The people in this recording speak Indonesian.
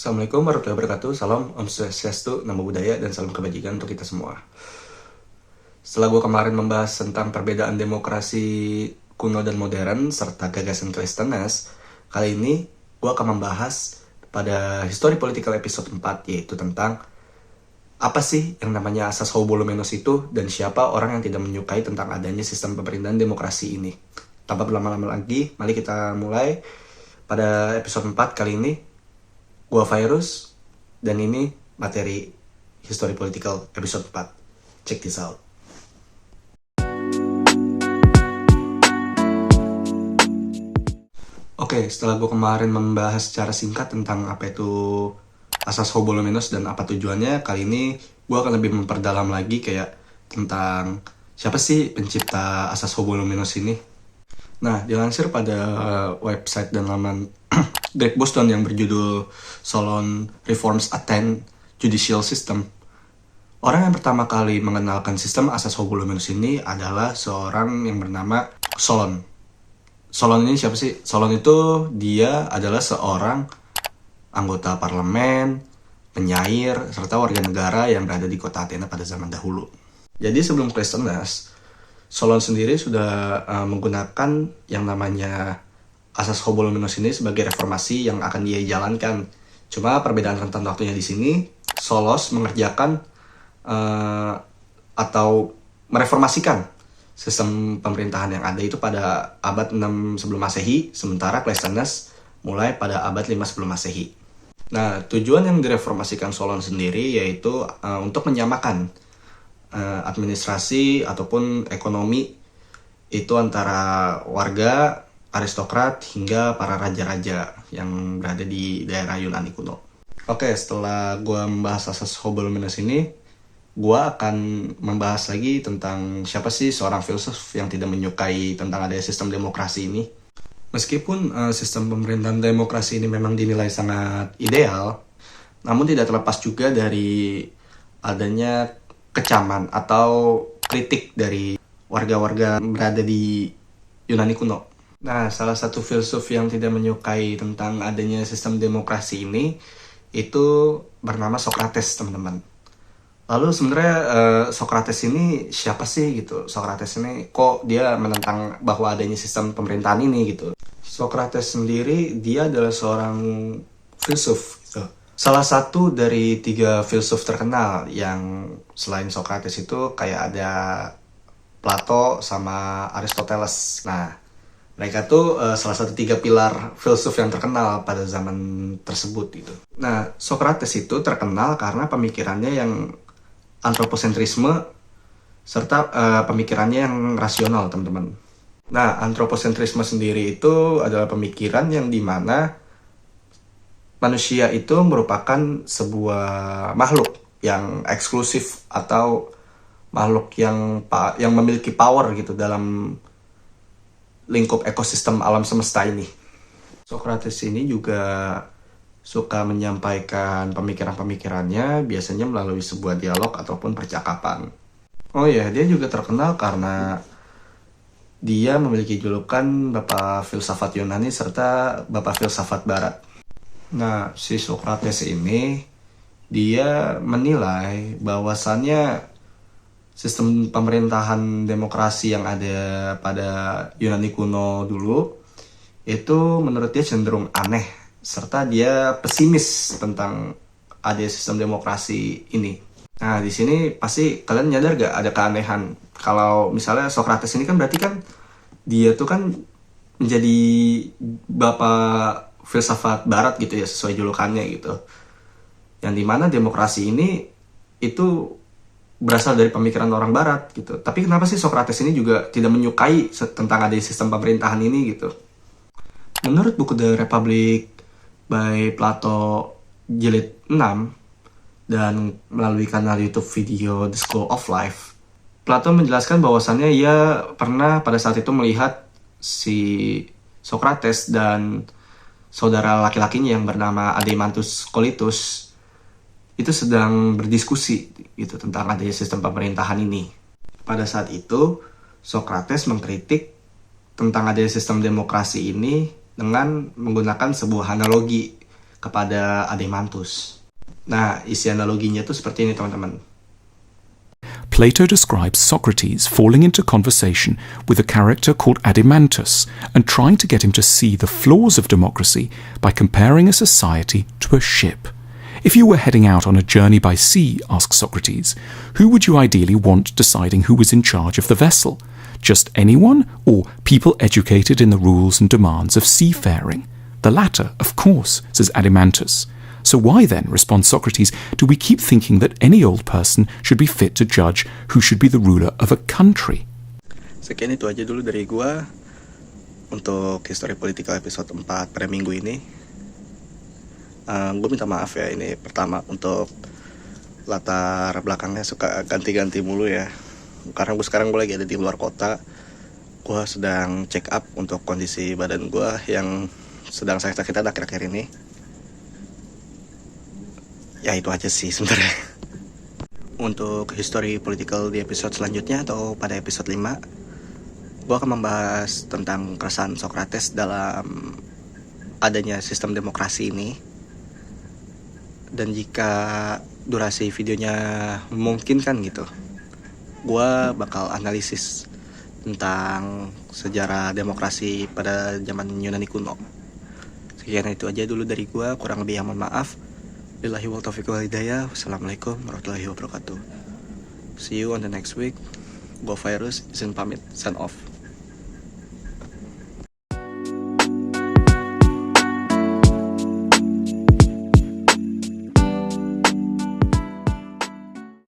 Assalamualaikum warahmatullahi wabarakatuh. Salam, Om Swastiastu, Namo Buddhaya, dan salam kebajikan untuk kita semua. Setelah gue kemarin membahas tentang perbedaan demokrasi kuno dan modern, serta gagasan Kristenes, kali ini gue akan membahas pada History Political episode 4, yaitu tentang apa sih yang namanya asas Hobolomenos itu, dan siapa orang yang tidak menyukai tentang adanya sistem pemerintahan demokrasi ini. Tanpa berlama-lama lagi, mari kita mulai pada episode 4 kali ini. Gua Virus, dan ini materi History Political episode 4. Check this out. Oke, setelah gue kemarin membahas secara singkat tentang apa itu asas Hobolomenos dan apa tujuannya, kali ini gue akan lebih memperdalam lagi kayak tentang siapa sih pencipta asas Hobolomenos ini. Nah, dilansir pada website dan laman Greg Boston yang berjudul Solon Reforms Attend Judicial System, orang yang pertama kali mengenalkan sistem asas Hobolomenos ini adalah seorang yang bernama Solon. Solon ini siapa sih? Solon itu dia adalah seorang anggota parlemen, penyair, serta warga negara yang berada di kota Athena pada zaman dahulu. Jadi sebelum Kristenes, Solon sendiri sudah menggunakan yang namanya asas Hobolomenos ini sebagai reformasi yang akan dia jalankan. Cuma perbedaan rentan waktunya di sini, Solos mengerjakan atau mereformasikan sistem pemerintahan yang ada itu pada abad 6 sebelum Masehi, sementara Kristenes mulai pada abad 5 sebelum Masehi. Nah, tujuan yang direformasikan Solon sendiri yaitu untuk menyamakan administrasi ataupun ekonomi itu antara warga, aristokrat, hingga para raja-raja yang berada di daerah Yunani kuno. Oke, setelah gue membahas asas Hobolomenos ini, gue akan membahas lagi tentang siapa sih seorang filsuf yang tidak menyukai tentang adanya sistem demokrasi ini. Meskipun sistem pemerintahan demokrasi ini memang dinilai sangat ideal, namun tidak terlepas juga dari adanya kecaman atau kritik dari warga-warga berada di Yunani kuno. Nah, salah satu filsuf yang tidak menyukai tentang adanya sistem demokrasi ini itu bernama Socrates, teman-teman. Lalu sebenarnya Socrates ini siapa sih gitu? Socrates ini kok dia menentang bahwa adanya sistem pemerintahan ini gitu? Socrates sendiri dia adalah seorang filsuf gitu. Salah satu dari 3 filsuf terkenal yang selain Socrates itu kayak ada Plato sama Aristoteles. Nah, mereka tuh salah satu 3 pilar filsuf yang terkenal pada zaman tersebut gitu. Nah, Socrates itu terkenal karena pemikirannya yang antroposentrisme serta pemikirannya yang rasional, teman-teman. Nah, antroposentrisme sendiri itu adalah pemikiran yang dimana manusia itu merupakan sebuah makhluk yang eksklusif atau makhluk yang memiliki power gitu dalam lingkup ekosistem alam semesta ini. Socrates ini juga suka menyampaikan pemikiran-pemikirannya biasanya melalui sebuah dialog ataupun percakapan. Oh ya, dia juga terkenal karena dia memiliki julukan Bapak Filsafat Yunani serta Bapak Filsafat Barat. Nah, si Socrates ini dia menilai bahwasannya sistem pemerintahan demokrasi yang ada pada Yunani kuno dulu itu menurut dia cenderung aneh, serta dia pesimis tentang adanya sistem demokrasi ini. Nah, di sini pasti kalian nyadar gak ada keanehan? Kalau misalnya Socrates ini kan berarti kan dia tuh kan menjadi bapak filsafat barat gitu ya, sesuai julukannya gitu. Yang dimana demokrasi ini itu berasal dari pemikiran orang barat gitu. Tapi kenapa sih Socrates ini juga tidak menyukai tentang adanya sistem pemerintahan ini gitu? Menurut buku The Republic by Plato jilid 6 dan melalui kanal YouTube video The School of Life, Plato menjelaskan bahwasannya ia pernah pada saat itu melihat si Socrates dan saudara laki-lakinya yang bernama Adeimantus Colitus itu sedang berdiskusi gitu tentang adanya sistem pemerintahan ini. Pada saat itu Socrates mengkritik tentang adanya sistem demokrasi ini dengan menggunakan sebuah analogi kepada Adeimantus. Nah, isi analoginya tuh seperti ini teman-teman. Plato describes Socrates falling into conversation with a character called Adeimantus and trying to get him to see the flaws of democracy by comparing a society to a ship. If you were heading out on a journey by sea, asks Socrates, who would you ideally want deciding who was in charge of the vessel? Just anyone, or people educated in the rules and demands of seafaring? The latter, of course, says Adeimantus. So why then, responds Socrates, do we keep thinking that any old person should be fit to judge who should be the ruler of a country? Sekian itu aja dulu dari gua untuk History Political episode 4 pada minggu ini. Gue minta maaf ya, ini pertama untuk latar belakangnya suka ganti-ganti mulu ya. Karena sekarang gue lagi ada di luar kota. Gue sedang check up untuk kondisi badan gue yang sedang sakit-sakitan akhir-akhir ini. Ya itu aja sih sebenarnya. Untuk History Political di episode selanjutnya atau pada episode 5, gue akan membahas tentang keresahan Socrates dalam adanya sistem demokrasi ini. Dan jika durasi videonya memungkinkan gitu, gue bakal analisis tentang sejarah demokrasi pada zaman Yunani kuno. Sekian itu aja dulu dari gue, kurang lebih mohon maaf. Billahi wal taufiq wal hidayah. Wassalamualaikum warahmatullahi wabarakatuh. See you on the next week. Go Virus, izin pamit, sign off.